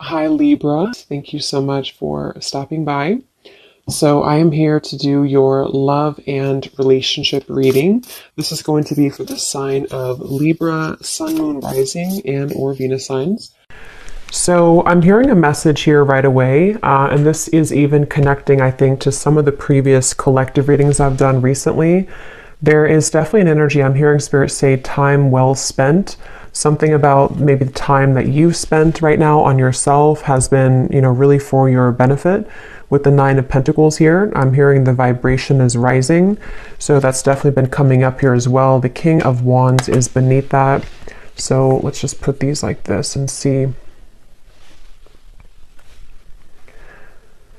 Hi Libra, thank you so much for stopping by. So I am here to do your love and relationship reading. This is going to be for the sign of Libra, Sun, Moon, Rising, and or Venus signs. So I'm hearing a message here right away, and this is even connecting, I think, to some of the previous collective readings I've done recently. There is definitely an energy. I'm hearing Spirit say time well spent. Something about maybe the time that you've spent right now on yourself has been, really for your benefit. With the Nine of Pentacles here, I'm hearing the vibration is rising. So that's definitely been coming up here as well. The King of Wands is beneath that. So let's just put these like this and see.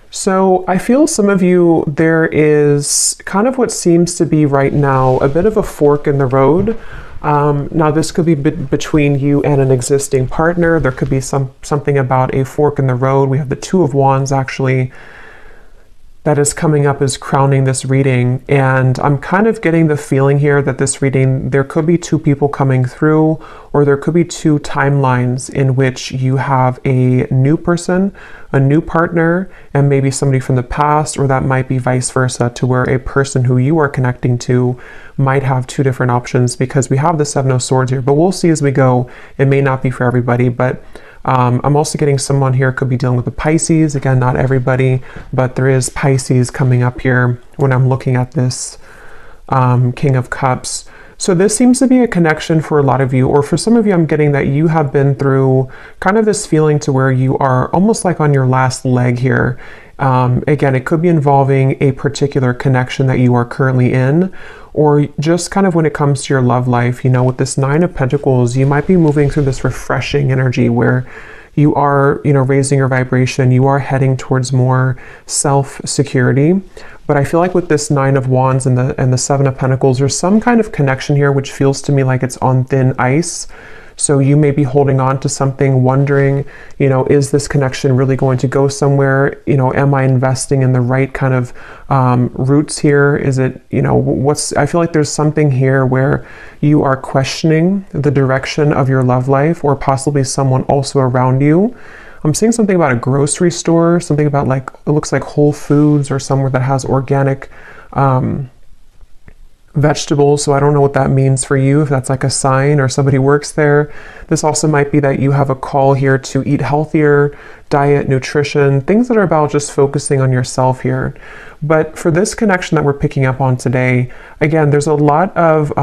So I feel some of you, there is kind of what seems to be right now a bit of a fork in the road. Now this could be between you and an existing partner. There could be something about a fork in the road. We have the Two of Wands actually that is coming up as crowning this reading. And I'm kind of getting the feeling here that this reading, there could be two people coming through, or there could be two timelines in which you have a new person, a new partner, and maybe somebody from the past, or that might be vice versa, to where a person who you are connecting to might have two different options, because we have the Seven of Swords here, but we'll see as we go. It may not be for everybody, but I'm also getting someone here could be dealing with the Pisces. Again, not everybody, but there is Pisces coming up here when I'm looking at this King of Cups. So this seems to be a connection for a lot of you, or for some of you, I'm getting that you have been through kind of this feeling to where you are almost like on your last leg here. Again, it could be involving a particular connection that you are currently in, or just kind of when it comes to your love life, with this Nine of Pentacles, you might be moving through this refreshing energy where you are, raising your vibration, you are heading towards more self-security. But I feel like with this Nine of Wands and the Seven of Pentacles, there's some kind of connection here which feels to me like it's on thin ice. So you may be holding on to something, wondering, is this connection really going to go somewhere? Am I investing in the right kind of roots here? Is it, I feel like there's something here where you are questioning the direction of your love life, or possibly someone also around you. I'm seeing something about a grocery store, something about it looks like Whole Foods, or somewhere that has organic vegetables. So I don't know what that means for you, if that's like a sign or somebody works there. This also might be that you have a call here to eat healthier, diet, nutrition, things that are about just focusing on yourself here. But for this connection that we're picking up on today, again, there's a lot of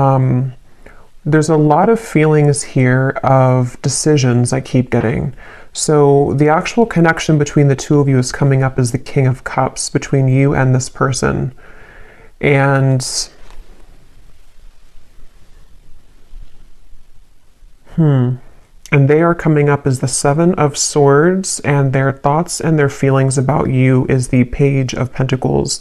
feelings here of decisions I keep getting. So the actual connection between the two of you is coming up as the King of Cups between you and this person. And they are coming up as the Seven of Swords, and their thoughts and their feelings about you is the Page of Pentacles.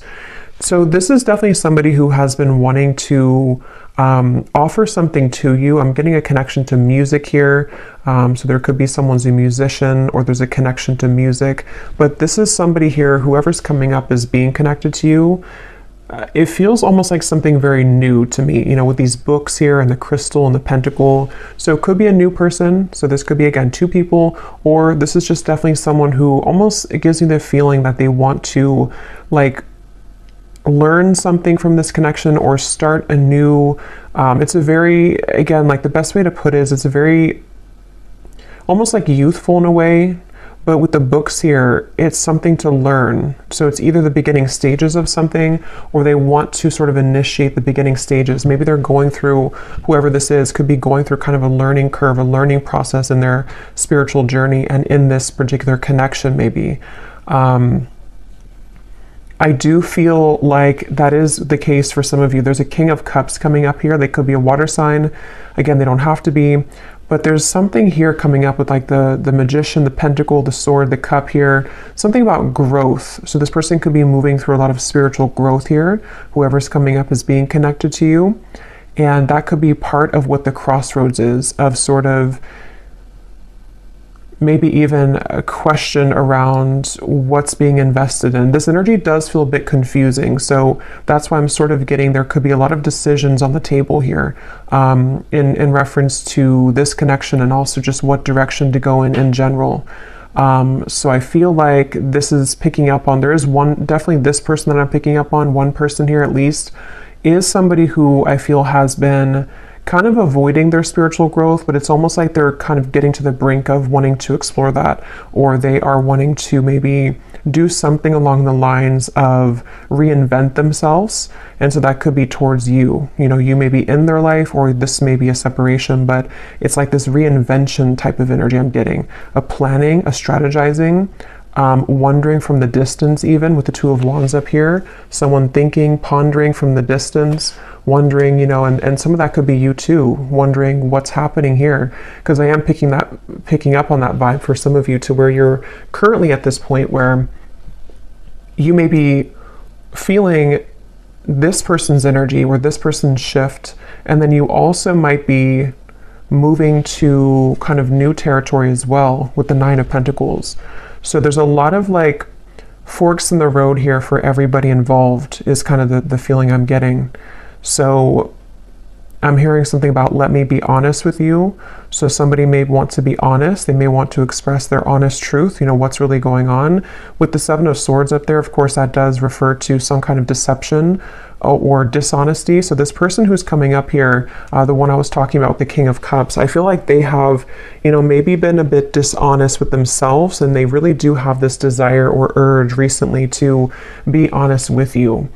So this is definitely somebody who has been wanting to offer something to you. I'm getting a connection to music here. So there could be someone's a musician, or there's a connection to music. But this is somebody here, whoever's coming up as being connected to you. It feels almost like something very new to me, with these books here and the crystal and the pentacle. So it could be a new person. So this could be, again, two people, or this is just definitely someone who almost, it gives me the feeling that they want to learn something from this connection, or start a new, it's a very, again, the best way to put it is it's a very, almost like youthful in a way. But with the books here, it's something to learn. So it's either the beginning stages of something, or they want to sort of initiate the beginning stages. Maybe they're going through, whoever this is, could be going through kind of a learning curve, a learning process in their spiritual journey, and in this particular connection maybe. I do feel like that is the case for some of you. There's a King of Cups coming up here. They could be a water sign. Again, they don't have to be. But there's something here coming up with the Magician, the Pentacle, the Sword, the Cup here. Something about growth. So this person could be moving through a lot of spiritual growth here. Whoever's coming up is being connected to you. And that could be part of what the crossroads is, of sort of maybe even a question around what's being invested in. This energy does feel a bit confusing, so that's why I'm sort of getting there could be a lot of decisions on the table here in reference to this connection, and also just what direction to go in general. So I feel like this is picking up on, there is one, definitely this person that I'm picking up on, one person here at least, is somebody who I feel has been kind of avoiding their spiritual growth, but it's almost like they're kind of getting to the brink of wanting to explore that, or they are wanting to maybe do something along the lines of reinvent themselves. And so that could be towards you. You know, you may be in their life, or this may be a separation, but it's like this reinvention type of energy I'm getting. A planning, a strategizing, wondering from the distance, even with the Two of Wands up here. Someone thinking, pondering from the distance, wondering, you know, and some of that could be you too, wondering what's happening here. Because I am picking up on that vibe for some of you, to where you're currently at this point where you may be feeling this person's energy or this person's shift, and then you also might be moving to kind of new territory as well with the Nine of Pentacles. So there's a lot of like forks in the road here for everybody involved, is kind of the feeling I'm getting. So I'm hearing something about, let me be honest with you. So somebody may want to be honest. They may want to express their honest truth, you know, what's really going on. With the Seven of Swords up there, of course, that does refer to some kind of deception or dishonesty. So this person who's coming up here, the one I was talking about, the King of Cups, I feel like they have, you know, maybe been a bit dishonest with themselves, and they really do have this desire or urge recently to be honest with you.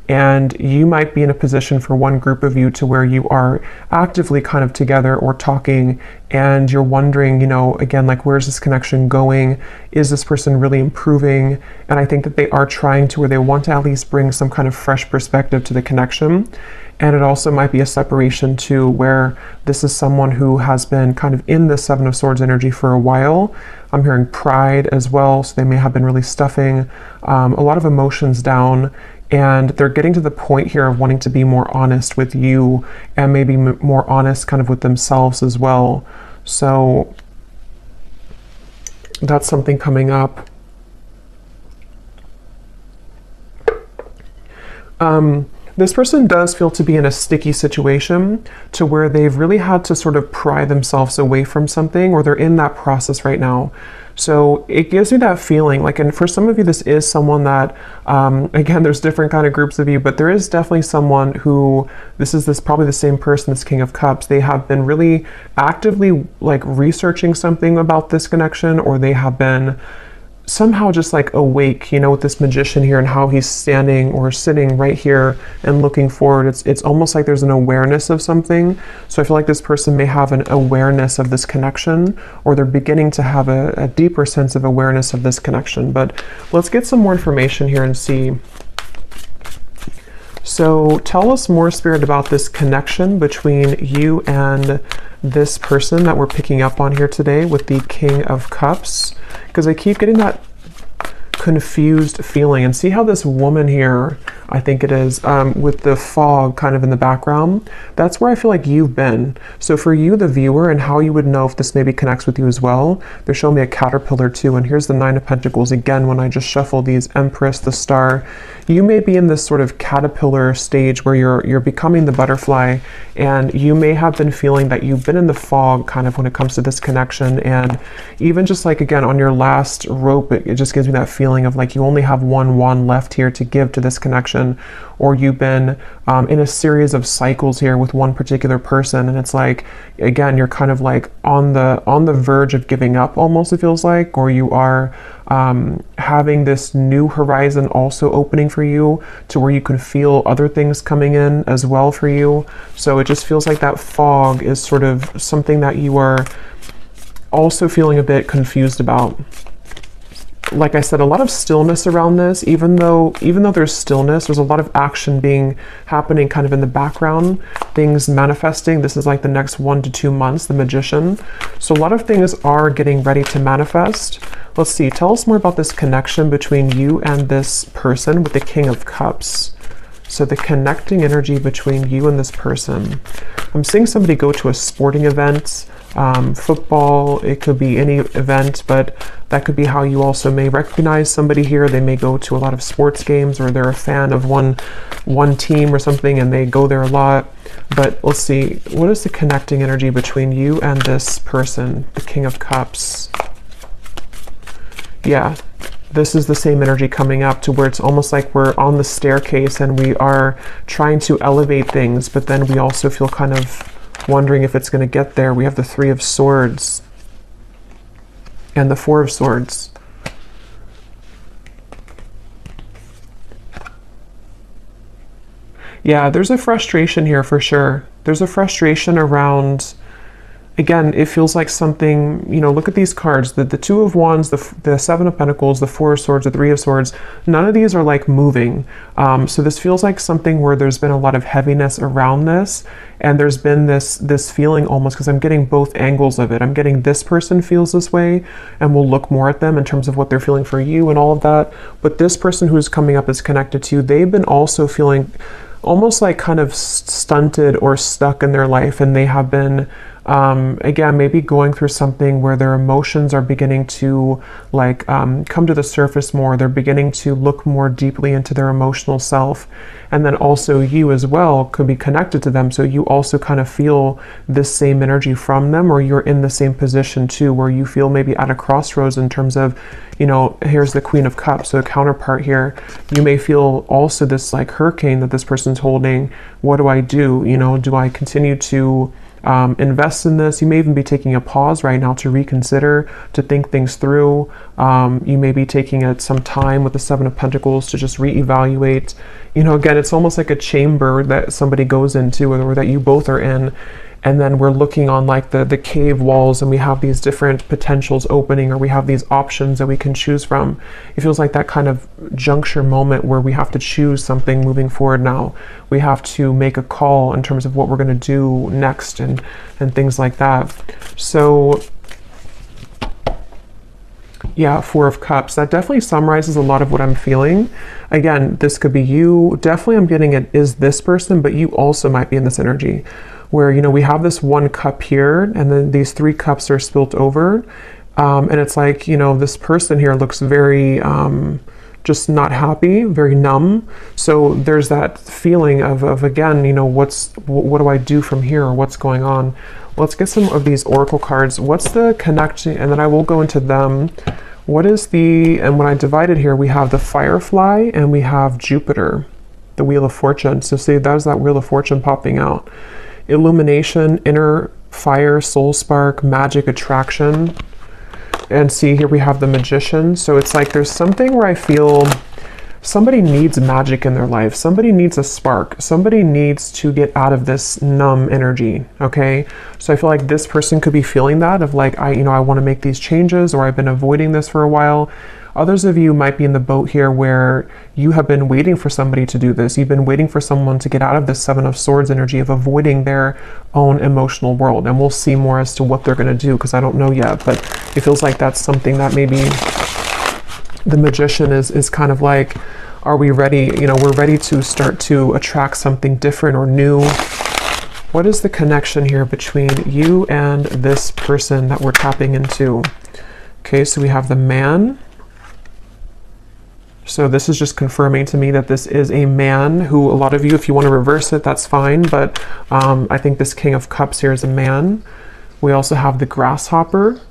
And you might be in a position for one group of you to where you are actively kind of together or talking, and you're wondering, you know, again, like, where's this connection going? Is this person really improving? And I think that they are trying to, or they want to at least bring some kind of fresh perspective to the connection. And it also might be a separation too, where this is someone who has been kind of in the Seven of Swords energy for a while. I'm hearing pride as well. So they may have been really stuffing a lot of emotions down. And they're getting to the point here of wanting to be more honest with you, and maybe more honest kind of with themselves as well. So that's something coming up. This person does feel to be in a sticky situation, to where they've really had to sort of pry themselves away from something, or they're in that process right now. So it gives me that feeling like, and for some of you, this is someone that, again, there's different kind of groups of you, but there is definitely someone who, this probably the same person, this King of Cups, they have been really actively like researching something about this connection, or they have been somehow just like awake, you know, with this Magician here and how he's standing or sitting right here and looking forward. It's almost like there's an awareness of something. So I feel like this person may have an awareness of this connection, or they're beginning to have a deeper sense of awareness of this connection. But let's get some more information here and see. So tell us more, Spirit, about this connection between you and this person that we're picking up on here today with the King of Cups, because I keep getting that confused feeling. And see how this woman here, I think it is, with the fog kind of in the background, that's where I feel like you've been. So for you, the viewer, and how you would know if this maybe connects with you as well, they're showing me a caterpillar too, and here's the Nine of Pentacles again. When I just shuffle these, Empress, the Star, you may be in this sort of caterpillar stage where you're becoming the butterfly, and you may have been feeling that you've been in the fog kind of when it comes to this connection. And even just like, again, on your last rope, it just gives me that feeling of like you only have one wand left here to give to this connection, or you've been in a series of cycles here with one particular person, and it's like, again, you're kind of like on the verge of giving up almost, it feels like, or you are having this new horizon also opening for you, to where you can feel other things coming in as well for you. So it just feels like that fog is sort of something that you are also feeling a bit confused about. Like I said, a lot of stillness around this, even though there's stillness, there's a lot of action happening kind of in the background, things manifesting. This is like the next 1 to 2 months, the Magician. So a lot of things are getting ready to manifest. Let's see, tell us more about this connection between you and this person with the King of Cups. So the connecting energy between you and this person. I'm seeing somebody go to a sporting event, football, it could be any event, but that could be how you also may recognize somebody here. They may go to a lot of sports games, or they're a fan of one team or something, and they go there a lot. But let's see, what is the connecting energy between you and this person, the King of Cups? Yeah, this is the same energy coming up to where it's almost like we're on the staircase and we are trying to elevate things, but then we also feel kind of wondering if it's going to get there. We have the Three of Swords and the Four of Swords. Yeah, there's a frustration here for sure. There's a frustration around, again, it feels like something, you know, look at these cards, the Two of Wands, the Seven of Pentacles, the Four of Swords, the Three of Swords. None of these are like moving. So this feels like something where there's been a lot of heaviness around this. And there's been this feeling almost, because I'm getting both angles of it. I'm getting this person feels this way, and we'll look more at them in terms of what they're feeling for you and all of that. But this person who's coming up is connected to you. They've been also feeling almost like kind of stunted or stuck in their life, and they have been again, maybe going through something where their emotions are beginning to like come to the surface more. They're beginning to look more deeply into their emotional self. And then also you as well could be connected to them. So you also kind of feel this same energy from them, or you're in the same position too, where you feel maybe at a crossroads in terms of, you know, here's the Queen of Cups, so a counterpart here. You may feel also this like hurricane that this person's holding. What do I do? You know, do I continue to invest in this? You may even be taking a pause right now to reconsider, to think things through. You may be taking some time with the Seven of Pentacles to just reevaluate. You know, again, it's almost like a chamber that somebody goes into, or that you both are in. And then we're looking on like the cave walls, and we have these different potentials opening, or we have these options that we can choose from. It feels like that kind of juncture moment where we have to choose something moving forward now. We have to make a call in terms of what we're going to do next, and things like that. So yeah, Four of Cups. That definitely summarizes a lot of what I'm feeling. Again, this could be you. Definitely I'm getting it is this person, but you also might be in this energy where, you know, we have this one cup here, and then these three cups are spilt over. And it's like, you know, this person here looks very just not happy, very numb. So there's that feeling of again, you know, what do I do from here, or what's going on? Let's get some of these oracle cards. What's the connection? And then I will go into them. What is and when I divide it here, we have the Firefly and we have Jupiter, the Wheel of Fortune. So see, there's that Wheel of Fortune popping out. Illumination, inner fire, soul spark, magic, attraction. And see, here we have the Magician. So it's like there's something where I feel somebody needs magic in their life. Somebody needs a spark. Somebody needs to get out of this numb energy, okay? So I feel like this person could be feeling that of like, I want to make these changes, or I've been avoiding this for a while. Others of you might be in the boat here where you have been waiting for somebody to do this. You've been waiting for someone to get out of this Seven of Swords energy of avoiding their own emotional world. And we'll see more as to what they're going to do, because I don't know yet. But it feels like that's something that maybe the Magician is kind of like, are we ready? You know, we're ready to start to attract something different or new. What is the connection here between you and this person that we're tapping into? Okay, so we have the Man. So this is just confirming to me that this is a man who, a lot of you, if you want to reverse it, that's fine. But I think this King of Cups here is a man. We also have the Grasshopper.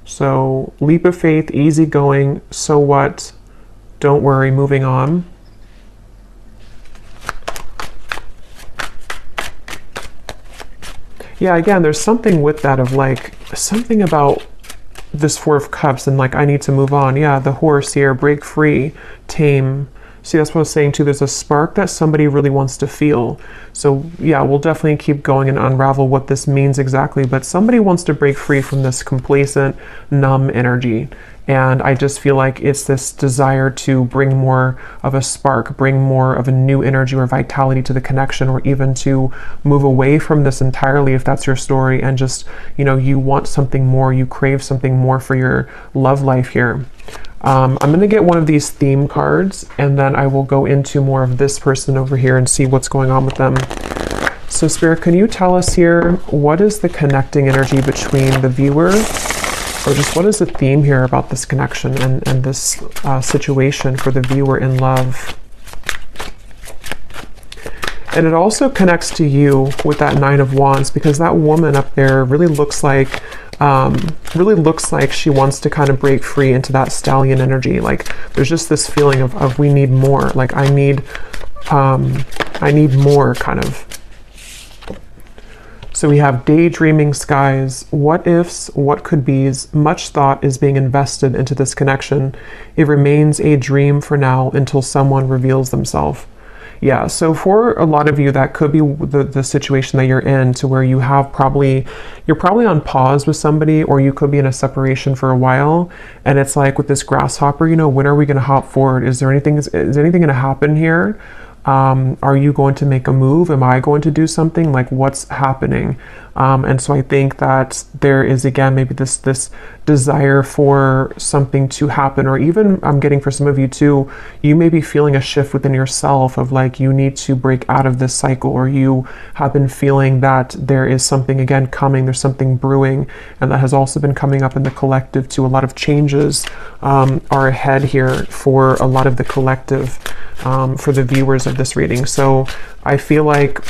So leap of faith, easygoing, so what? Don't worry, moving on. Yeah, again, there's something with that of like, something about this Four of Cups and like, I need to move on. Yeah, the Horse here, break free, tame. See, that's what I was saying too. There's a spark that somebody really wants to feel. So yeah, we'll definitely keep going and unravel what this means exactly. But somebody wants to break free from this complacent, numb energy. And I just feel like it's this desire to bring more of a spark, bring more of a new energy or vitality to the connection, or even to move away from this entirely if that's your story, and just, you know, you want something more, you crave something more for your love life here. I'm going to get one of these theme cards, and then I will go into more of this person over here and see what's going on with them. So Spirit, can you tell us here, what is the connecting energy between the viewer, or just what is the theme here about this connection and this situation for the viewer in love? And it also connects to you with that Nine of Wands, because that woman up there really looks like really looks like she wants to kind of break free into that stallion energy. Like there's just this feeling of we need more. Like I need more kind of. So we have daydreaming skies, what ifs, what could be's, much thought is being invested into this connection. It remains a dream for now until someone reveals themselves. Yeah, so for a lot of you, that could be the situation that you're in, to where you have you're probably on pause with somebody, or you could be in a separation for a while. And it's like with this grasshopper, you know, when are we going to hop forward? Is anything going to happen here? Are you going to make a move? Am I going to do something? Like what's happening? And so I think that there is, again, maybe this desire for something to happen, or even I'm getting for some of you too, you may be feeling a shift within yourself of like, you need to break out of this cycle, or you have been feeling that there is something again coming, there's something brewing, and that has also been coming up in the collective too. A lot of changes are ahead here for a lot of the collective, for the viewers of this reading. So I feel like,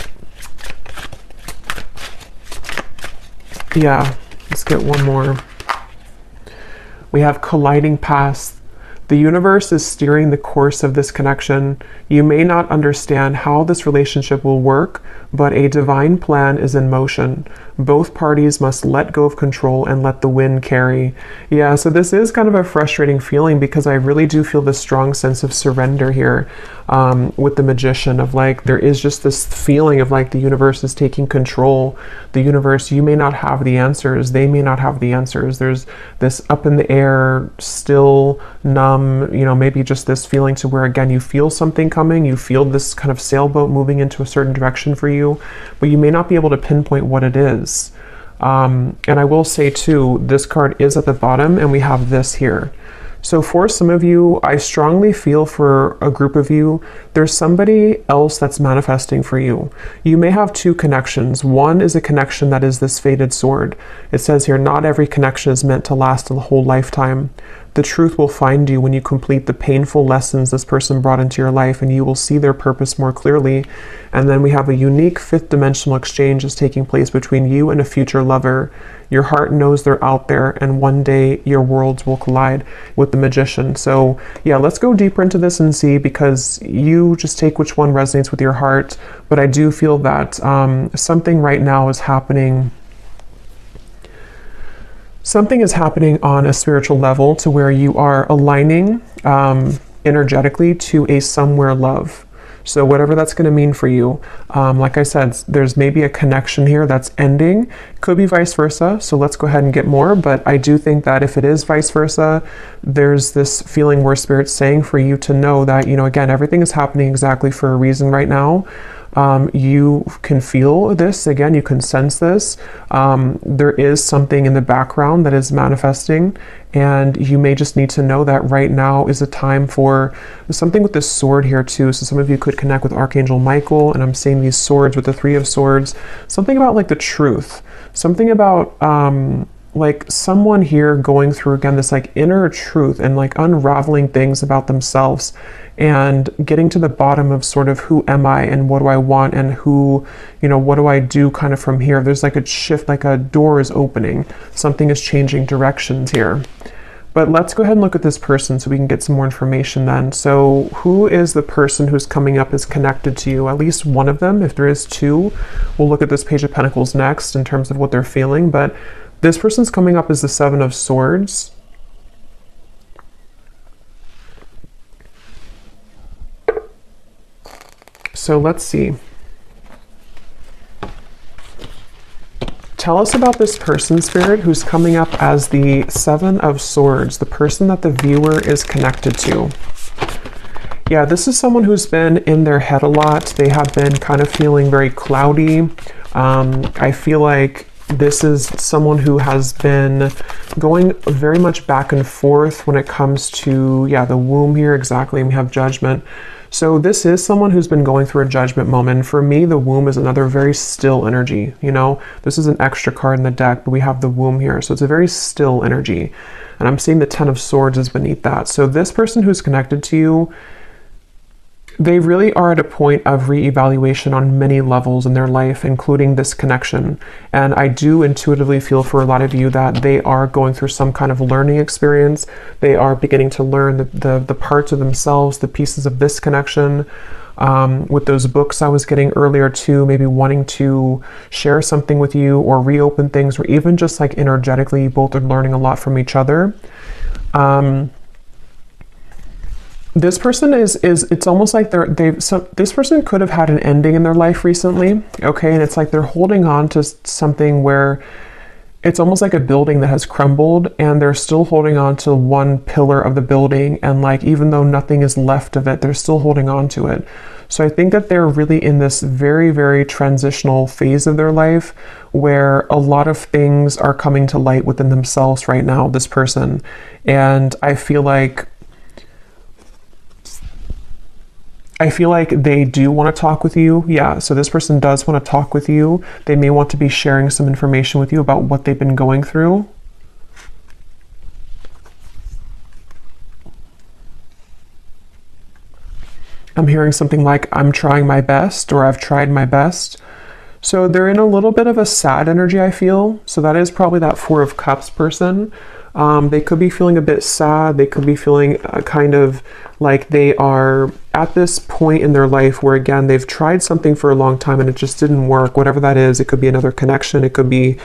yeah, let's get one more. We have colliding paths. The universe is steering the course of this connection. You may not understand how this relationship will work, but a divine plan is in motion. Both parties must let go of control and let the wind carry. Yeah, so this is kind of a frustrating feeling, because I really do feel this strong sense of surrender here with the Magician, of like, there is just this feeling of like the universe is taking control. The universe, you may not have the answers, they may not have the answers. There's this up in the air, still, numb, you know, maybe just this feeling to where, again, you feel something coming, you feel this kind of sailboat moving into a certain direction for you, but you may not be able to pinpoint what it is. And I will say too, this card is at the bottom, and we have this here. So for some of you, I strongly feel for a group of you, there's somebody else that's manifesting for you. You may have two connections. One is a connection that is this fated sword. It says here, not every connection is meant to last a whole lifetime. The truth will find you when you complete the painful lessons this person brought into your life, and you will see their purpose more clearly. And then we have a unique fifth dimensional exchange is taking place between you and a future lover. Your heart knows they're out there, and one day your worlds will collide with the Magician. So yeah, let's go deeper into this and see, because you just take which one resonates with your heart. But I do feel that something right now is happening. Something is happening on a spiritual level, to where you are aligning energetically to a somewhere love. So whatever that's going to mean for you, like I said, there's maybe a connection here that's ending. Could be vice versa. So let's go ahead and get more. But I do think that if it is vice versa, there's this feeling where Spirit's saying for you to know that, you know, again, everything is happening exactly for a reason right now. You can feel this, again, you can sense this. There is something in the background that is manifesting, and you may just need to know that right now is a time for something with this sword here too. So some of you could connect with Archangel Michael, and I'm seeing these swords with the Three of Swords. Something about like the truth, something about like someone here going through, again, this like inner truth and like unraveling things about themselves and getting to the bottom of sort of who am I and what do I want and who, you know, what do I do kind of from here. There's like a shift, like a door is opening. Something is changing directions here. But let's go ahead and look at this person so we can get some more information then. So who is the person who's coming up as connected to you? At least one of them. If there is two, we'll look at this Page of Pentacles next in terms of what they're feeling. But this person's coming up as the Seven of Swords. So let's see. Tell us about this person, Spirit, who's coming up as the Seven of Swords, the person that the viewer is connected to. Yeah, this is someone who's been in their head a lot. They have been kind of feeling very cloudy. I feel like this is someone who has been going very much back and forth when it comes to, yeah, the womb here, exactly, and we have Judgment. So this is someone who's been going through a judgment moment. For me, the womb is another very still energy. You know, this is an extra card in the deck, but we have the womb here. So it's a very still energy. And I'm seeing the Ten of Swords is beneath that. So this person who's connected to you, they really are at a point of reevaluation on many levels in their life, including this connection. And I do intuitively feel for a lot of you that they are going through some kind of learning experience. They are beginning to learn the parts of themselves, the pieces of this connection. With those books I was getting earlier too, maybe wanting to share something with you or reopen things, or even just like energetically, you both are learning a lot from each other. This person is it's almost like this person could have had an ending in their life recently, okay? And it's like they're holding on to something where it's almost like a building that has crumbled, and they're still holding on to one pillar of the building, and like even though nothing is left of it, they're still holding on to it. So I think that they're really in this very, very transitional phase of their life where a lot of things are coming to light within themselves right now, this person. And I feel like they do want to talk with you. Yeah, so this person does want to talk with you. They may want to be sharing some information with you about what they've been going through. I'm hearing something like, I'm trying my best, or I've tried my best. So they're in a little bit of a sad energy, I feel. So that is probably that Four of Cups person. They could be feeling a bit sad. They could be feeling kind of like they are at this point in their life where, again, they've tried something for a long time and it just didn't work. Whatever that is, it could be another connection. It could be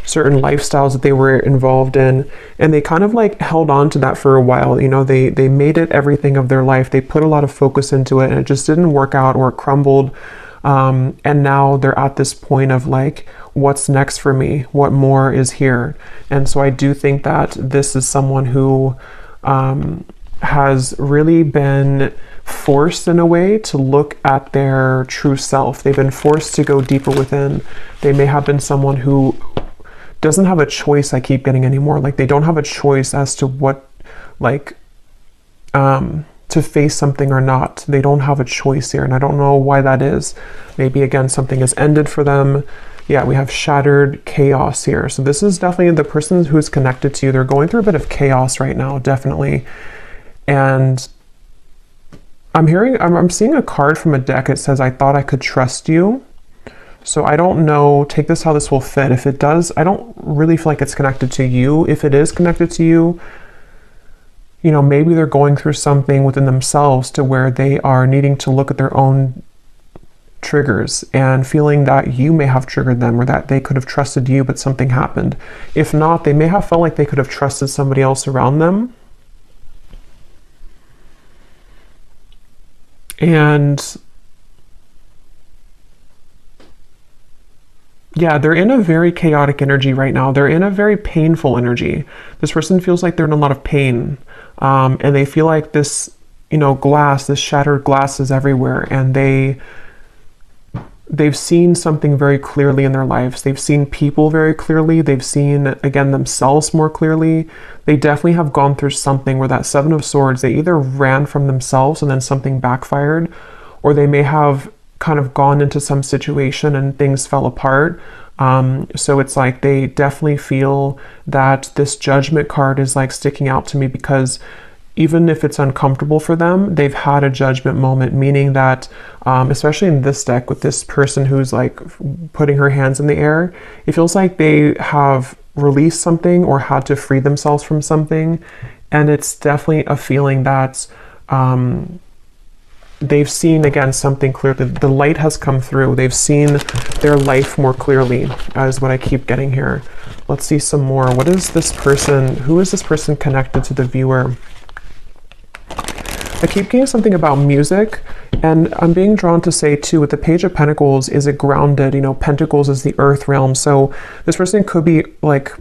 certain lifestyles that they were involved in. And they kind of like held on to that for a while. You know, they made it everything of their life. They put a lot of focus into it and it just didn't work out, or it crumbled. And now they're at this point of like, what's next for me? What more is here? And so I do think that this is someone who has really been forced in a way to look at their true self. They've been forced to go deeper within. They may have been someone who doesn't have a choice, I keep getting, anymore. Like they don't have a choice as to what, like, to face something or not. They don't have a choice here, and I don't know why that is. Maybe again something has ended for them. Yeah, we have shattered chaos here. So this is definitely the person who's connected to you. They're going through a bit of chaos right now, definitely. And I'm seeing a card from a deck. It says, I thought I could trust you. So I don't know, take this how this will fit. If it does, I don't really feel like it's connected to you. If it is connected to you, you know, maybe they're going through something within themselves to where they are needing to look at their own triggers and feeling that you may have triggered them, or that they could have trusted you, but something happened. If not, they may have felt like they could have trusted somebody else around them. And yeah, they're in a very chaotic energy right now. They're in a very painful energy. This person feels like they're in a lot of pain. And they feel like this, you know, glass, this shattered glass is everywhere. And they've seen something very clearly in their lives. They've seen people very clearly. They've seen, again, themselves more clearly. They definitely have gone through something where that Seven of Swords, they either ran from themselves and then something backfired, or they may have kind of gone into some situation and things fell apart. So it's like they definitely feel that this Judgment card is like sticking out to me, because even if it's uncomfortable for them, they've had a judgment moment, meaning that, especially in this deck with this person who's like putting her hands in the air, it feels like they have released something or had to free themselves from something. And it's definitely a feeling that they've seen, again, something clear. The light has come through. They've seen their life more clearly, is what I keep getting here. Let's see some more. What is this person? Who is this person connected to the viewer? I keep getting something about music, and I'm being drawn to say too, with the Page of Pentacles, is it grounded? You know, Pentacles is the earth realm. So this person could be like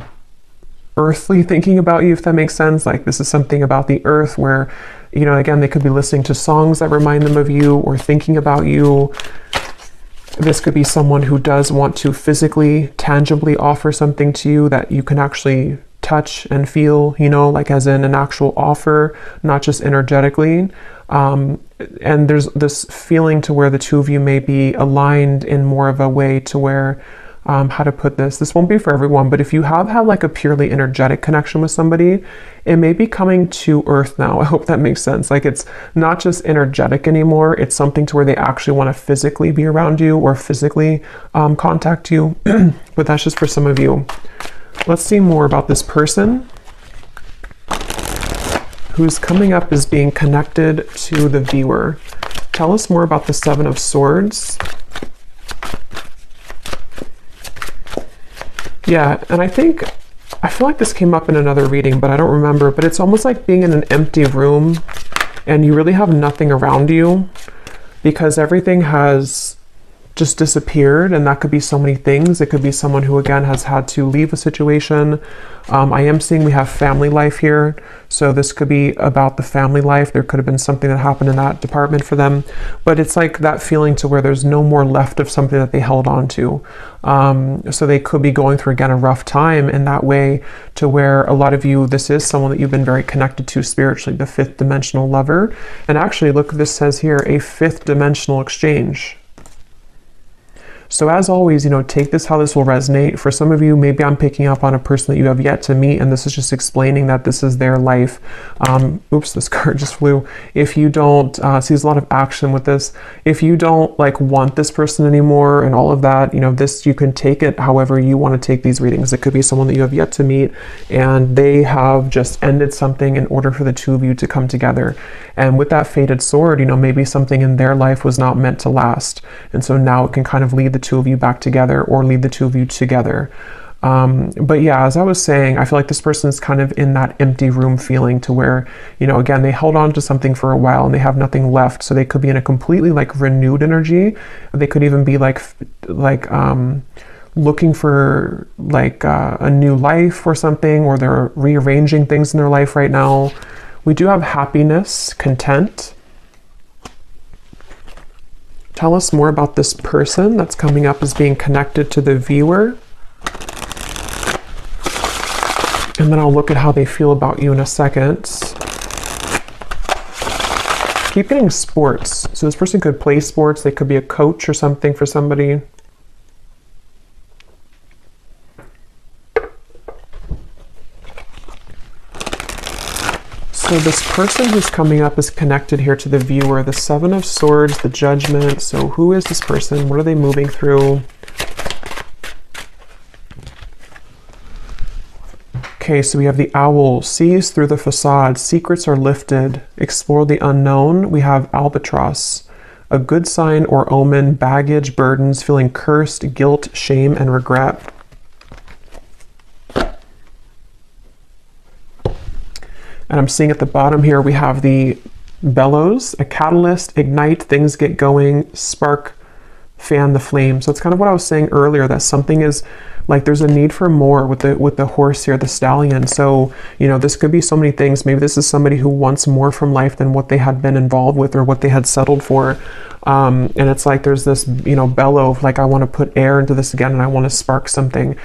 earthly thinking about you, if that makes sense. Like this is something about the earth where, you know, again, they could be listening to songs that remind them of you or thinking about you. This could be someone who does want to physically, tangibly offer something to you that you can actually touch and feel, you know, like as in an actual offer, not just energetically. And there's this feeling to where the two of you may be aligned in more of a way to where how to put this. This won't be for everyone, but if you have had like a purely energetic connection with somebody, it may be coming to earth now. I hope that makes sense. Like it's not just energetic anymore. It's something to where they actually want to physically be around you or physically contact you. But that's just for some of you. Let's see more about this person who's coming up as being connected to the viewer. Tell us more about the Seven of Swords. Yeah, and I feel like this came up in another reading, but I don't remember, but it's almost like being in an empty room and you really have nothing around you because everything has just disappeared, and that could be so many things. It could be someone who again has had to leave a situation. I am seeing we have family life here, so this could be about the family life. There could have been something that happened in that department for them, but it's like that feeling to where there's no more left of something that they held on to. So they could be going through again a rough time in that way, to where a lot of you, this is someone that you've been very connected to spiritually, the fifth dimensional lover. And actually look, this says here, a fifth dimensional exchange. So as always, you know, take this how this will resonate. For some of you, maybe I'm picking up on a person that you have yet to meet, and this is just explaining that this is their life. Oops, this card just flew. If you don't, see there's a lot of action with this. If you don't like want this person anymore and all of that, you know, this, you can take it however you want to take these readings. It could be someone that you have yet to meet and they have just ended something in order for the two of you to come together. And with that fated sword, you know, maybe something in their life was not meant to last. And so now it can kind of lead the two of you back together or lead the two of you together. But yeah, as I was saying, I feel like this person is kind of in that empty room feeling, to where, you know, again, they held on to something for a while and they have nothing left. So they could be in a completely like renewed energy. They could even be like looking for like a new life or something, or they're rearranging things in their life right now. We do have happiness, content. Tell us more about this person that's coming up as being connected to the viewer. And then I'll look at how they feel about you in a second. Keep getting sports. So this person could play sports. They could be a coach or something for somebody. So this person who's coming up is connected here to the viewer, the Seven of Swords, the Judgment. So who is this person? What are they moving through? Okay, so we have the Owl, sees through the facade, secrets are lifted, explore the unknown. We have Albatross, a good sign or omen, baggage, burdens, feeling cursed, guilt, shame, and regret. And I'm seeing at the bottom here, we have the Bellows, a catalyst, ignite, things get going, spark, fan the flame. So it's kind of what I was saying earlier, that something is like, there's a need for more with the horse here, the stallion. So, you know, this could be so many things. Maybe this is somebody who wants more from life than what they had been involved with or what they had settled for. And it's like there's this, you know, bellow of like, I want to put air into this again, and I want to spark something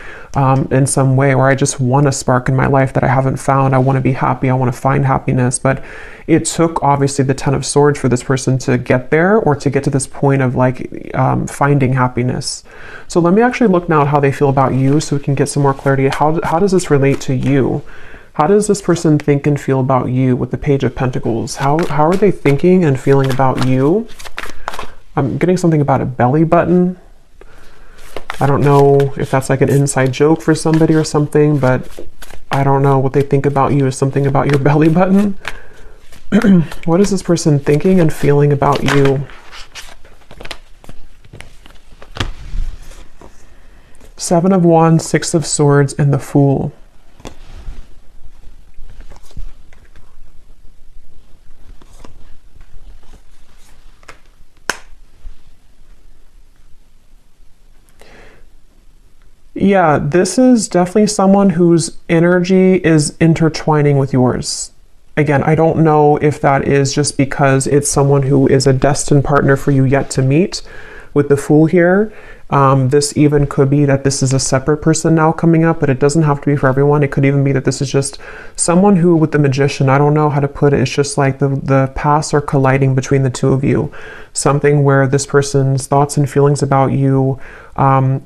in some way, or I just want a spark in my life that I haven't found. I want to be happy. I want to find happiness. But it took obviously the Ten of Swords for this person to get there, or to get to this point of like finding happiness. So let me actually look now at how they feel about you, so we can get some more clarity. How does this relate to you? How does this person think and feel about you with the Page of Pentacles? How are they thinking and feeling about you? I'm getting something about a belly button. I don't know if that's like an inside joke for somebody or something, but I don't know what they think about you is something about your belly button. What is this person thinking and feeling about you? Seven of Wands, Six of Swords, and the Fool. Yeah, this is definitely someone whose energy is intertwining with yours. Again, I don't know if that is just because it's someone who is a destined partner for you yet to meet with the Fool here. This even could be that this is a separate person now coming up, but it doesn't have to be for everyone. It could even be that this is just someone who, with the Magician, I don't know how to put it, it's just like the paths are colliding between the two of you. Something where this person's thoughts and feelings about you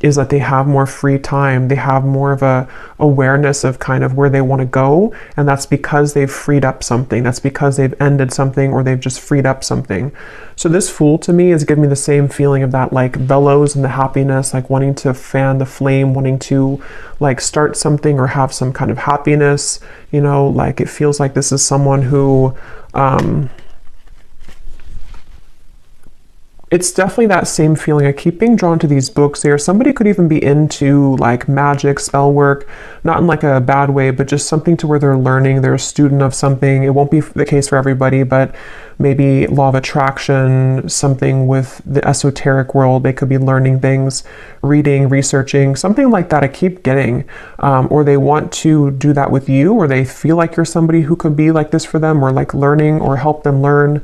is that they have more free time. They have more of a awareness of kind of where they want to go. And that's because they've freed up something. That's because they've ended something, or they've just freed up something. So this Fool to me is giving me the same feeling of that like bellows and the happiness, like wanting to fan the flame, wanting to like start something or have some kind of happiness, you know, like it feels like this is someone who, it's definitely that same feeling. I keep being drawn to these books here. Somebody could even be into like magic, spell work, not in like a bad way, but just something to where they're learning, they're a student of something. It won't be the case for everybody, but maybe law of attraction, something with the esoteric world. They could be learning things, reading, researching, something like that. I keep getting, or they want to do that with you, or they feel like you're somebody who could be like this for them, or like learning or help them learn,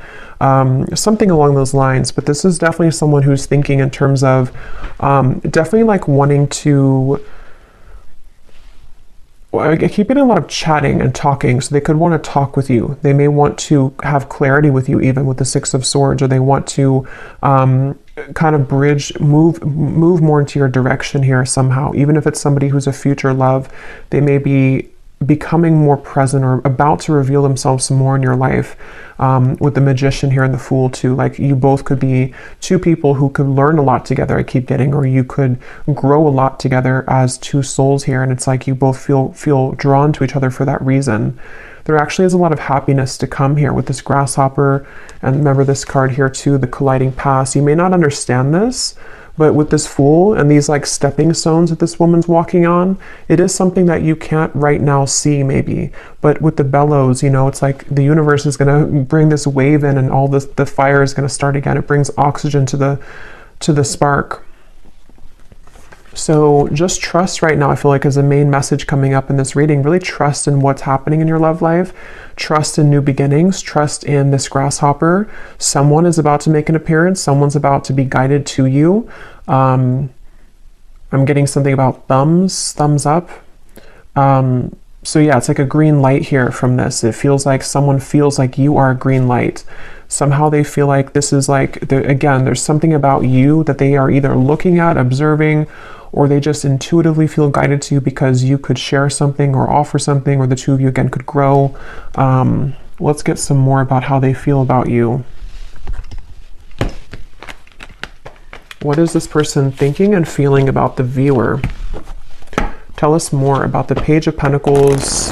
something along those lines. But this is definitely someone who's thinking in terms of definitely like wanting to, I keep getting a lot of chatting and talking, so they could want to talk with you. They may want to have clarity with you, even with the Six of Swords, or they want to kind of bridge, move more into your direction here somehow. Even if it's somebody who's a future love, they may be becoming more present or about to reveal themselves some more in your life. With the Magician here and the Fool too, like you both could be two people who could learn a lot together, I keep getting, or you could grow a lot together as two souls here, and it's like you both feel drawn to each other for that reason. There actually is a lot of happiness to come here with this Grasshopper, and remember this card here too, the colliding past. You may not understand this, but with this Fool and these like stepping stones that this woman's walking on, it is something that you can't right now see maybe. But with the bellows, you know, it's like the universe is going to bring this wave in, and all this, the fire is going to start again. It brings oxygen to the spark. So just trust right now, I feel like, is the main message coming up in this reading. Really trust in what's happening in your love life. Trust in new beginnings. Trust in this Grasshopper. Someone is about to make an appearance. Someone's about to be guided to you. I'm getting something about thumbs up. So yeah, it's like a green light here from this. It feels like someone feels like you are a green light. Somehow they feel like this is like, again, there's something about you that they are either looking at, observing, or they just intuitively feel guided to you because you could share something or offer something, or the two of you again could grow. Let's get some more about how they feel about you. What is this person thinking and feeling about the viewer? Tell us more about the Page of Pentacles.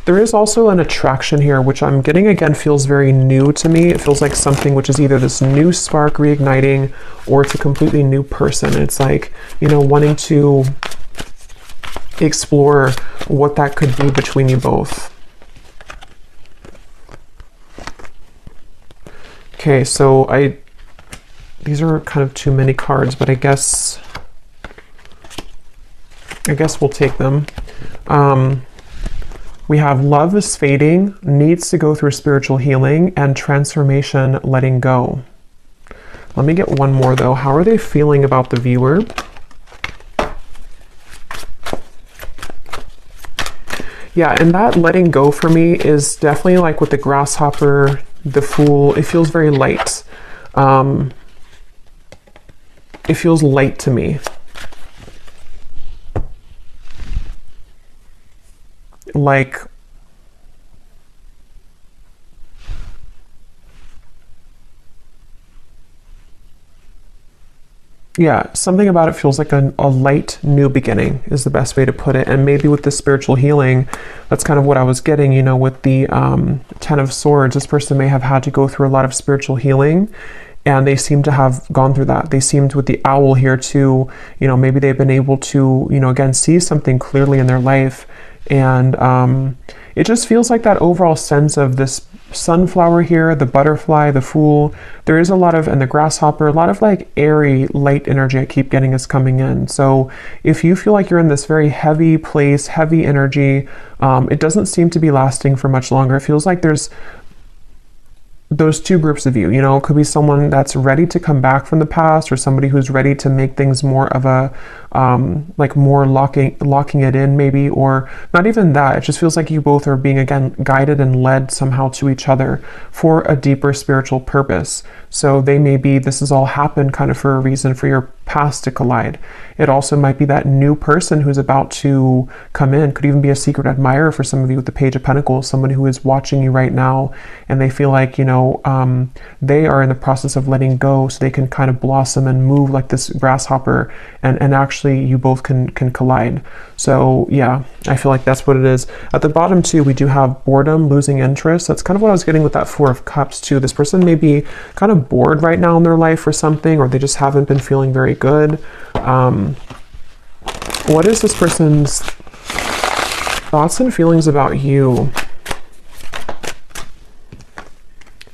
There is also an attraction here, which I'm getting again feels very new to me. It feels like something which is either this new spark reigniting, or it's a completely new person. It's like, you know, wanting to explore what that could be between you both. Okay, so these are kind of too many cards, but I guess we'll take them. We have love is fading, needs to go through spiritual healing, and transformation, letting go. Let me get one more though. How are they feeling about the viewer? Yeah, and that letting go for me is definitely like with the Grasshopper, the Fool. It feels very light. It feels light to me. Like, yeah, something about it feels like a light new beginning is the best way to put it. And maybe with the spiritual healing, that's kind of what I was getting, you know, with the Ten of Swords. This person may have had to go through a lot of spiritual healing, and they seem to have gone through that. They seemed with the Owl here to, you know, maybe they've been able to, you know, again, see something clearly in their life. And it just feels like that overall sense of this sunflower here, the butterfly, the Fool. There is a lot of, and the Grasshopper, a lot of like airy, light energy I keep getting is coming in. So if you feel like you're in this very heavy place, heavy energy, it doesn't seem to be lasting for much longer. It feels like there's those two groups of you, you know, it could be someone that's ready to come back from the past, or somebody who's ready to make things more of a like more locking it in maybe, or not even that. It just feels like you both are being, again, guided and led somehow to each other for a deeper spiritual purpose. So they may be, this has all happened kind of for a reason, for your past to collide. It also might be that new person who's about to come in. Could even be a secret admirer for some of you with the Page of Pentacles, somebody who is watching you right now and they feel like, you know, they are in the process of letting go so they can kind of blossom and move like this grasshopper, and actually you both can collide. So yeah, I feel like that's what it is. At the bottom too, we do have boredom, losing interest. That's kind of what I was getting with that Four of Cups too. This person may be kind of bored right now in their life or something, or they just haven't been feeling very good. What is this person's thoughts and feelings about you?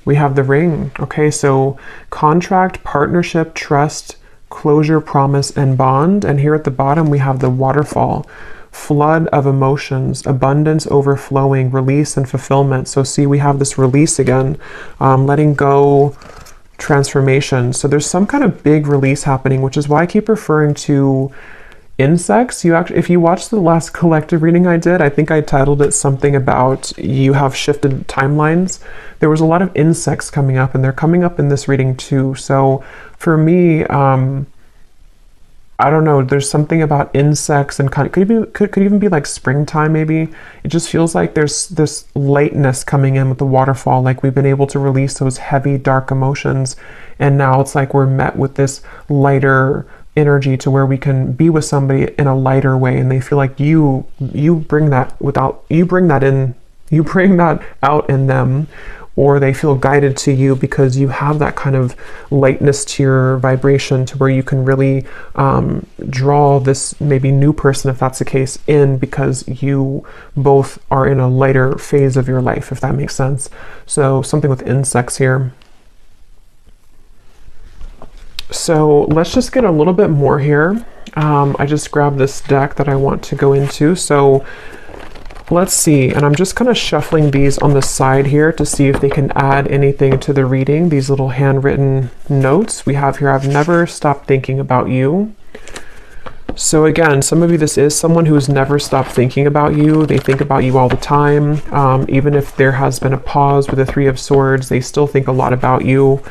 We have the Ring. Okay, so contract, partnership, trust, closure, promise, and bond. And here at the bottom, we have the Waterfall. Flood of emotions, abundance, overflowing, release, and fulfillment. So see, we have this release again, letting go, transformation. So there's some kind of big release happening, which is why I keep referring to insects. You actually, if you watched the last collective reading I did, I think I titled it something about you have shifted timelines. There was a lot of insects coming up, and they're coming up in this reading too. So for me, I don't know, there's something about insects, and kind of, could even be like springtime maybe. It just feels like there's this lightness coming in with the waterfall, like we've been able to release those heavy dark emotions, and now it's like we're met with this lighter energy to where we can be with somebody in a lighter way, and they feel like you bring that out in them, or they feel guided to you because you have that kind of lightness to your vibration, to where you can really draw this maybe new person, if that's the case, in, because you both are in a lighter phase of your life, if that makes sense. So something with insects here. So let's just get a little bit more here. I just grabbed this deck that I want to go into. So let's see, and I'm just kind of shuffling these on the side here to see if they can add anything to the reading. These little handwritten notes we have here. I've never stopped thinking about you. So again, some of you, this is someone who's never stopped thinking about you. They think about you all the time. Even if there has been a pause with the Three of Swords, they still think a lot about you.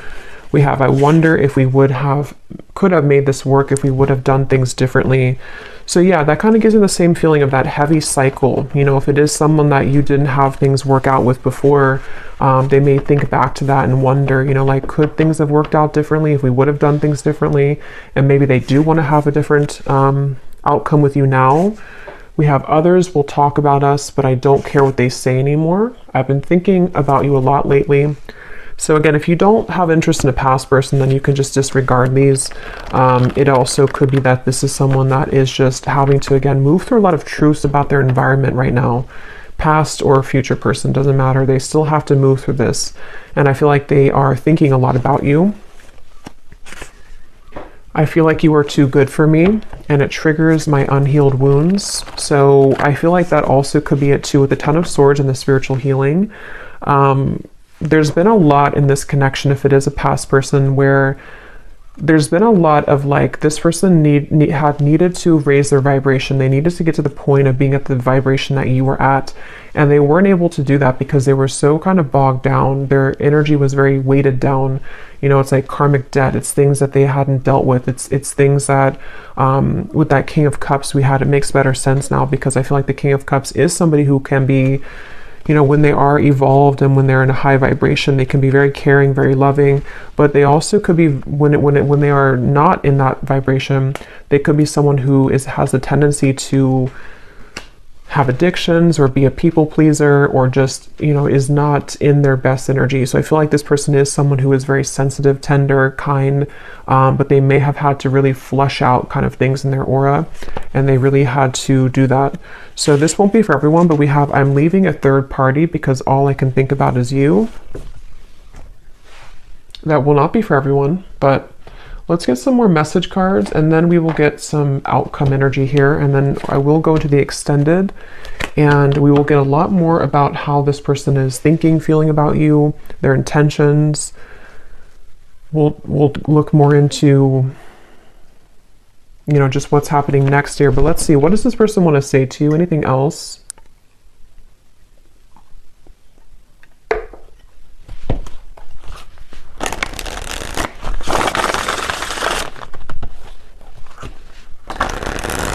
We have, I wonder if we could have made this work if we would have done things differently. So yeah, that kind of gives me the same feeling of that heavy cycle. You know, if it is someone that you didn't have things work out with before, they may think back to that and wonder, you know, like, could things have worked out differently if we would have done things differently? And maybe they do want to have a different outcome with you now. We have others will talk about us, but I don't care what they say anymore. I've been thinking about you a lot lately. So again, if you don't have interest in a past person, then you can just disregard these. It also could be that this is someone that is just having to, again, move through a lot of truths about their environment right now. Past or future person, doesn't matter. They still have to move through this. And I feel like they are thinking a lot about you. I feel like you are too good for me, and it triggers my unhealed wounds. So I feel like that also could be it too, with the Ten of Swords and the spiritual healing. There's been a lot in this connection, if it is a past person, where there's been a lot of like, this person had needed to raise their vibration. They needed to get to the point of being at the vibration that you were at, and they weren't able to do that because they were so kind of bogged down. Their energy was very weighted down. You know, it's like karmic debt. It's things that they hadn't dealt with. It's things that with that King of Cups we had, it makes better sense now, because I feel like the King of Cups is somebody who can be, you know, when they are evolved and when they're in a high vibration, they can be very caring, very loving, but they also could be, when they are not in that vibration, they could be someone who has the tendency to have addictions or be a people pleaser, or just, you know, is not in their best energy. So I feel like this person is someone who is very sensitive, tender, kind, but they may have had to really flush out kind of things in their aura, and they really had to do that. So this won't be for everyone, but we have, I'm leaving a third party because all I can think about is you. That will not be for everyone, but Let's get some more message cards, and then we will get some outcome energy here, and then I will go to the extended, and we will get a lot more about how this person is thinking, feeling about you, their intentions. We'll look more into, you know, just what's happening next here. But let's see, what does this person want to say to you? Anything else?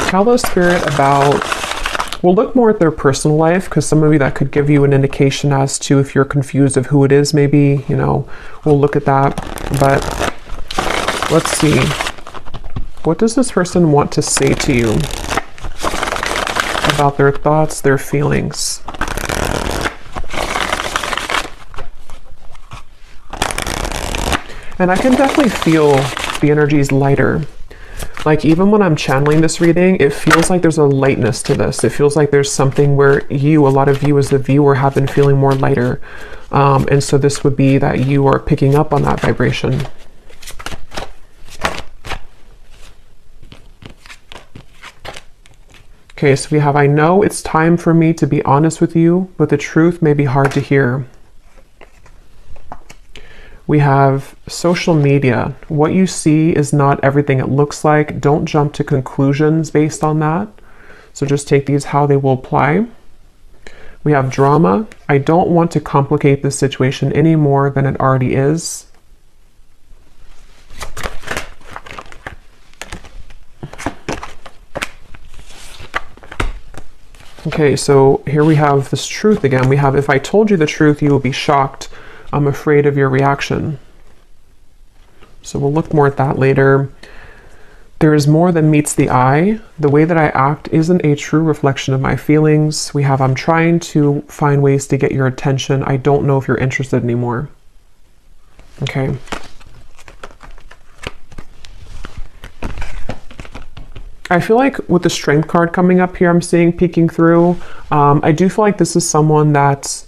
Tell the spirit about, we'll look more at their personal life, because some of you, that could give you an indication as to if you're confused of who it is, maybe, you know, we'll look at that. But let's see, what does this person want to say to you about their thoughts, their feelings? And I can definitely feel the energies lighter. Like, even when I'm channeling this reading, it feels like there's a lightness to this. It feels like there's something where you, a lot of you as the viewer, have been feeling more lighter. And so this would be that you are picking up on that vibration. Okay, so we have, I know it's time for me to be honest with you, but the truth may be hard to hear. We have social media. What you see is not everything it looks like. Don't jump to conclusions based on that. So just take these how they will apply. We have drama. I don't want to complicate the situation any more than it already is. Okay, so here we have this truth again. We have, if I told you the truth, you will be shocked. I'm afraid of your reaction. So we'll look more at that later. There is more than meets the eye. The way that I act isn't a true reflection of my feelings. We have, I'm trying to find ways to get your attention. I don't know if you're interested anymore. Okay. I feel like with the Strength card coming up here, I'm seeing peeking through. I do feel like this is someone that's,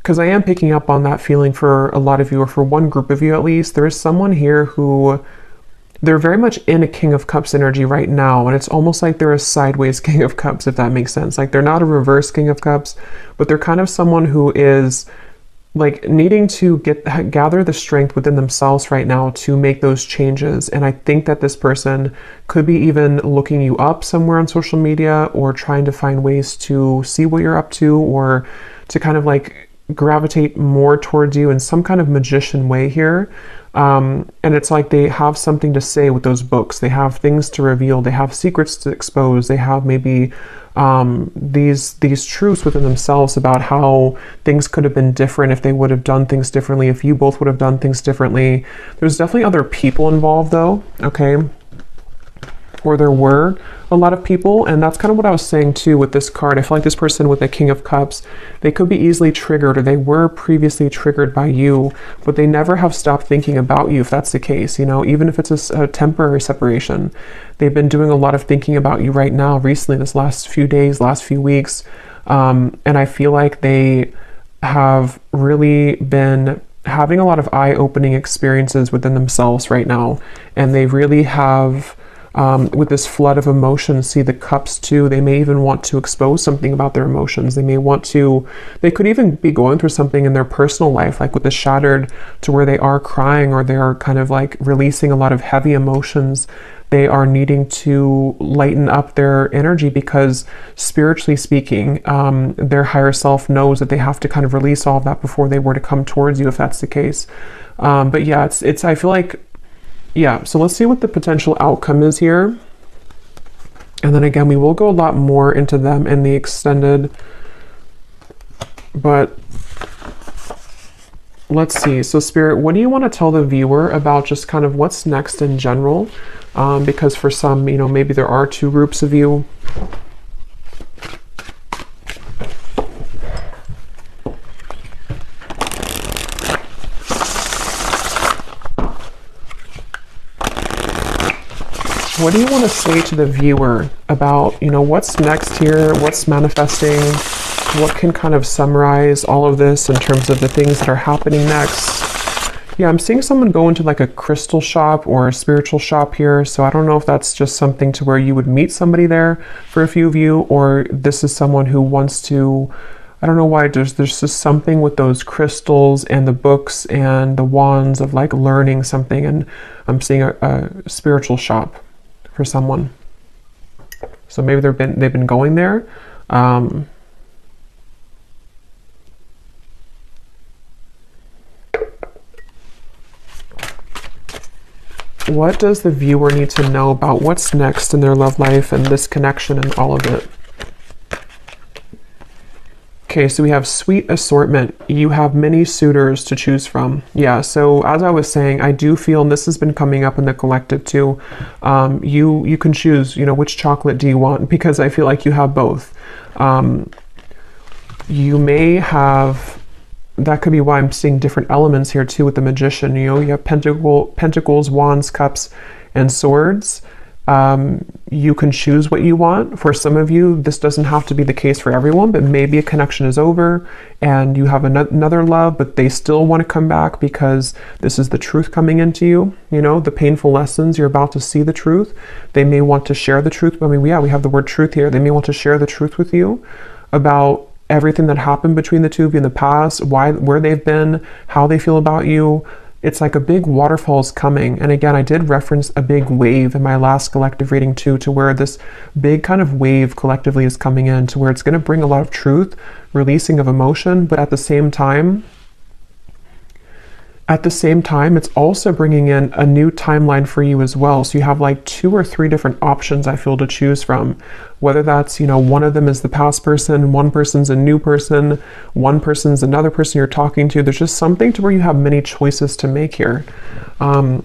because I am picking up on that feeling for a lot of you, or for one group of you at least. There is someone here who, they're very much in a King of Cups energy right now, and it's almost like they're a sideways King of Cups, if that makes sense. Like, they're not a reverse King of Cups, but they're kind of someone who is like needing to gather the strength within themselves right now to make those changes. And I think that this person could be even looking you up somewhere on social media, or trying to find ways to see what you're up to, or to kind of like gravitate more towards you in some kind of magician way here. And it's like they have something to say with those books. They have things to reveal. They have secrets to expose. They have maybe these truths within themselves about how things could have been different if they would have done things differently, if you both would have done things differently. There's definitely other people involved though, okay? Or there were a lot of people, and that's kind of what I was saying too with this card. I feel like this person with the King of Cups, they could be easily triggered, or they were previously triggered by you, but they never have stopped thinking about you, if that's the case, you know, even if it's a temporary separation. They've been doing a lot of thinking about you right now, recently, this last few days, last few weeks, and I feel like they have really been having a lot of eye-opening experiences within themselves right now, and they really have, with this flood of emotions, see the cups too. They may even want to expose something about their emotions. They may want to, they could even be going through something in their personal life, like with the Shattered, to where they are crying, or they are kind of like releasing a lot of heavy emotions. They are needing to lighten up their energy, because spiritually speaking, their higher self knows that they have to kind of release all of that before they were to come towards you, if that's the case. But yeah, it's I feel like, yeah, so let's see what the potential outcome is here. And then again, we will go a lot more into them in the extended, but let's see. So Spirit, what do you want to tell the viewer about just kind of what's next in general? Because for some, you know, maybe there are two groups of you. What do you want to say to the viewer about, you know, what's next here, what's manifesting, what can kind of summarize all of this in terms of the things that are happening next? Yeah, I'm seeing someone go into like a crystal shop or a spiritual shop here. So I don't know if that's just something to where you would meet somebody there for a few of you, or this is someone who wants to, I don't know why, there's just something with those crystals and the books and the wands of like learning something. And I'm seeing a spiritual shop for someone. So maybe they've been going there. What does the viewer need to know about what's next in their love life and this connection and all of it? Okay, so we have sweet assortment. You have many suitors to choose from. Yeah, so as I was saying, I do feel, and this has been coming up in the collective too, you can choose, you know, which chocolate do you want, because I feel like you have both. You may have, that could be why I'm seeing different elements here too with the Magician. You know, you have pentacles, wands, cups, and swords. You can choose what you want. For some of you, this doesn't have to be the case for everyone, but maybe a connection is over and you have another love, but they still want to come back because this is the truth coming into you. You know, the painful lessons, you're about to see the truth. They may want to share the truth. I mean, yeah, we have the word truth here. They may want to share the truth with you about everything that happened between the two of you in the past, where they've been, how they feel about you. It's like a big waterfall is coming. And again, I did reference a big wave in my last collective reading too, to where this big kind of wave collectively is coming in, to where it's going to bring a lot of truth, releasing of emotion, but at the same time, it's also bringing in a new timeline for you as well. So you have like 2 or 3 different options, I feel, to choose from. Whether that's, you know, one of them is the past person, one person's a new person, one person's another person you're talking to. There's just something to where you have many choices to make here.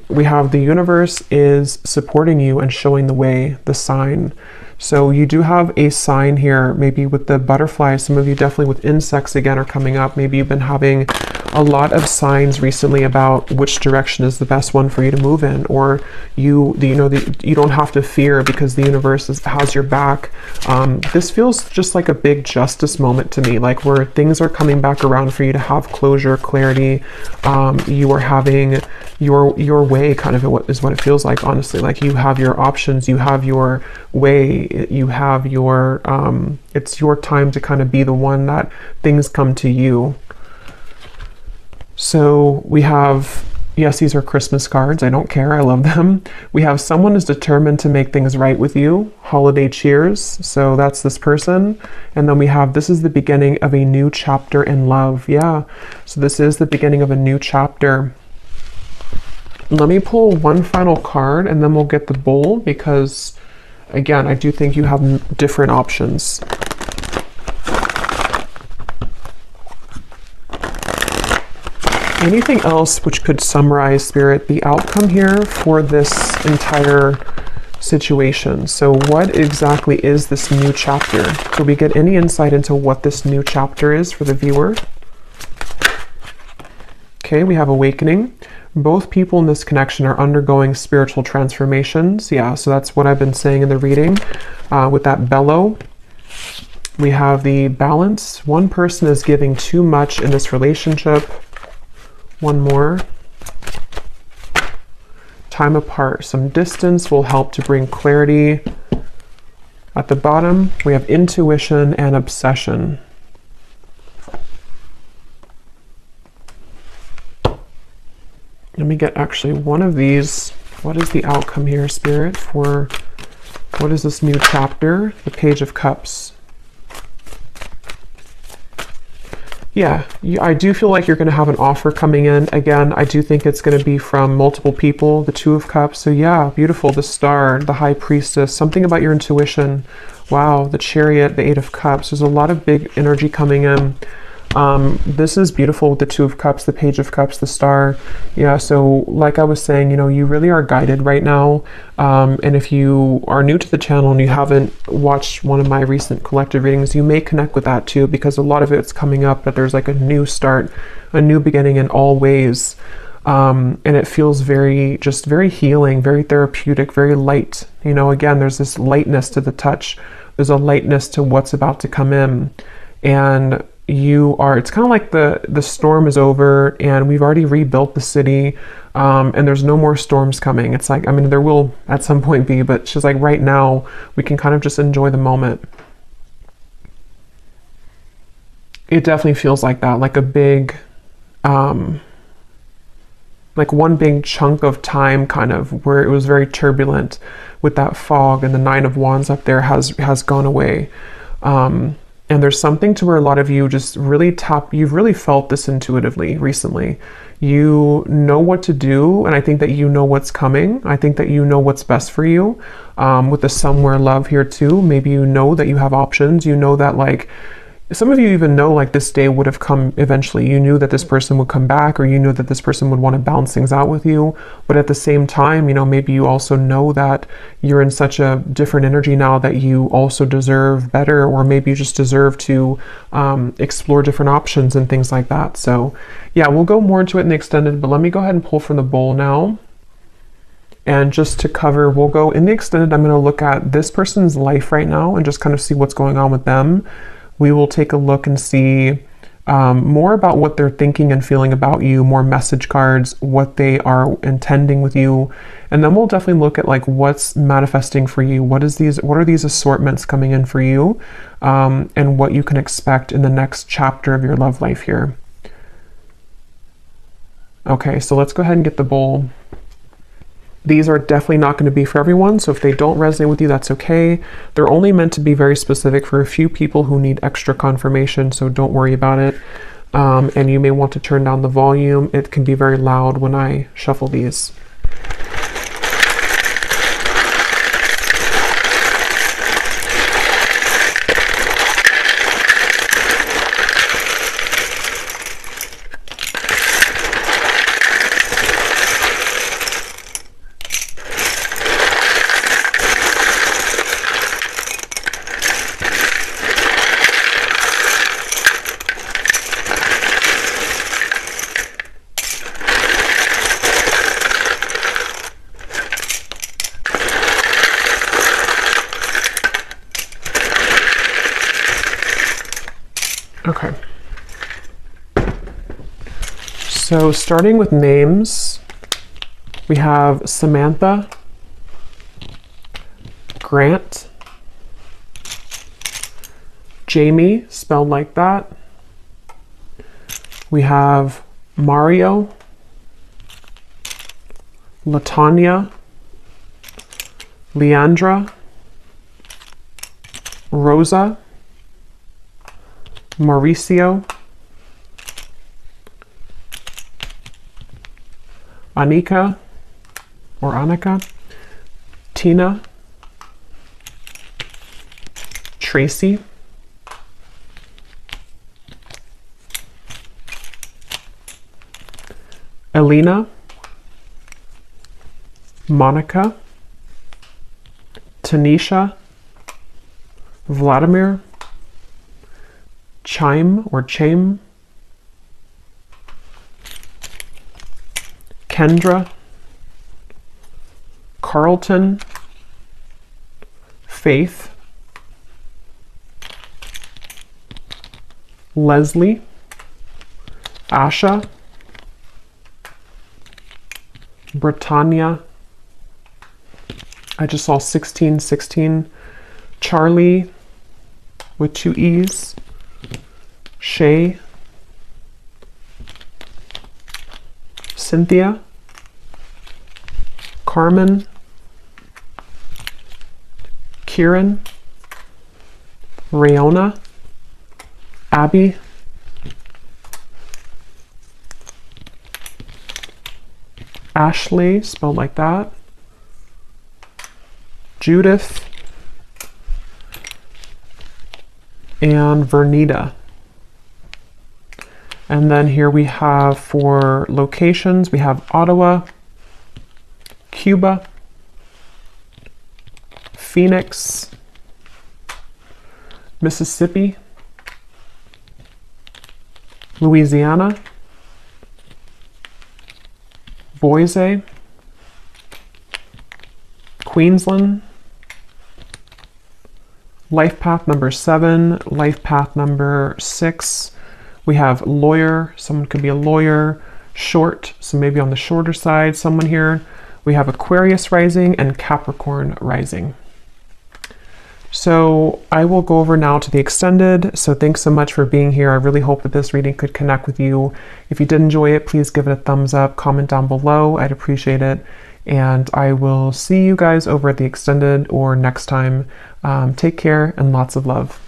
We have the universe is supporting you and showing the way, the sign. So you do have a sign here, maybe with the butterflies. Some of you definitely with insects again are coming up. Maybe you've been having a lot of signs recently about which direction is the best one for you to move in, or you don't have to fear because the universe has your back. This feels just like a big justice moment to me, like where things are coming back around for you to have closure, clarity. You are having your way, kind of is what it feels like, honestly. Like you have your options, you have your way, you have your it's your time to kind of be the one that things come to you. So we have, yes, these are Christmas cards. I don't care. I love them. We have someone is determined to make things right with you. Holiday cheers. So that's this person. And then we have, this is the beginning of a new chapter in love. Yeah. So this is the beginning of a new chapter. Let me pull one final card and then we'll get the bowl, because again, I do think you have different options. Anything else which could summarize, Spirit, the outcome here for this entire situation? So what exactly is this new chapter? Do we get any insight into what this new chapter is for the viewer? Okay, we have awakening. Both people in this connection are undergoing spiritual transformations. Yeah, so that's what I've been saying in the reading with that bellow. We have the balance. One person is giving too much in this relationship. One more. Time apart. Some distance will help to bring clarity. At the bottom, we have intuition and obsession. Let me get actually one of these. What is the outcome here, Spirit, for what is this new chapter? The Page of Cups. Yeah, I do feel like you're going to have an offer coming in. Again, I do think it's going to be from multiple people, the Two of Cups. So yeah, beautiful. The Star, the High Priestess, something about your intuition. Wow, the Chariot, the Eight of Cups. There's a lot of big energy coming in. This is beautiful with the Two of Cups, the Page of Cups, the Star. Yeah, so like I was saying, you know, you really are guided right now. And if you are new to the channel and you haven't watched one of my recent collective readings, you may connect with that too, because a lot of it's coming up that there's like a new start, a new beginning in all ways. And it feels very healing, very therapeutic, very light. You know, again, there's this lightness to the touch. There's a lightness to what's about to come in. And it's kind of like the storm is over and we've already rebuilt the city, and there's no more storms coming. It's like, I mean, there will at some point be, but she's like, right now we can kind of just enjoy the moment. It definitely feels like that, like a big, like one big chunk of time, kind of where it was very turbulent with that fog, and the Nine of Wands up there has gone away. And there's something to where a lot of you just really you've really felt this intuitively recently. You know what to do, and I think that you know what's coming. I think that you know what's best for you. With the somewhere love here too, maybe you know that you have options. You know that, like, some of you even know, like, this day would have come eventually. You knew that this person would come back, or you knew that this person would want to balance things out with you. But at the same time, you know, maybe you also know that you're in such a different energy now that you also deserve better, or maybe you just deserve to explore different options and things like that. So yeah, we'll go more into it in the extended, but let me go ahead and pull from the bowl now. And just to cover, we'll go in the extended. I'm going to look at this person's life right now and just kind of see what's going on with them. We will take a look and see more about what they're thinking and feeling about you, more message cards, what they are intending with you. And then we'll definitely look at, like, what's manifesting for you. What are these assortments coming in for you, and what you can expect in the next chapter of your love life here. Okay, so let's go ahead and get the bowl. These are definitely not going to be for everyone, so if they don't resonate with you, that's okay. They're only meant to be very specific for a few people who need extra confirmation, so don't worry about it. And you may want to turn down the volume. It can be very loud when I shuffle these. Okay. So starting with names, we have Samantha, Grant, Jamie, spelled like that. We have Mario, Latanya, Leandra, Rosa, Mauricio, Anika or Annika, Tina, Tracy, Elena, Monica, Tanisha, Vladimir, Chaim or Chaim, Kendra, Carlton, Faith, Leslie, Asha, Britannia, I just saw 1616, Charlie with 2 E's, Shay, Cynthia, Carmen, Kieran, Rayona, Abby, Ashley, spelled like that, Judith, and Vernita. And then here we have for locations, we have Ottawa, Cuba, Phoenix, Mississippi, Louisiana, Boise, Queensland, life path number 7, life path number 6, We have lawyer, someone could be a lawyer, short, so maybe on the shorter side, someone here. We have Aquarius rising and Capricorn rising. So I will go over now to the extended. So thanks so much for being here. I really hope that this reading could connect with you. If you did enjoy it, please give it a thumbs up, comment down below. I'd appreciate it. And I will see you guys over at the extended or next time. Take care and lots of love.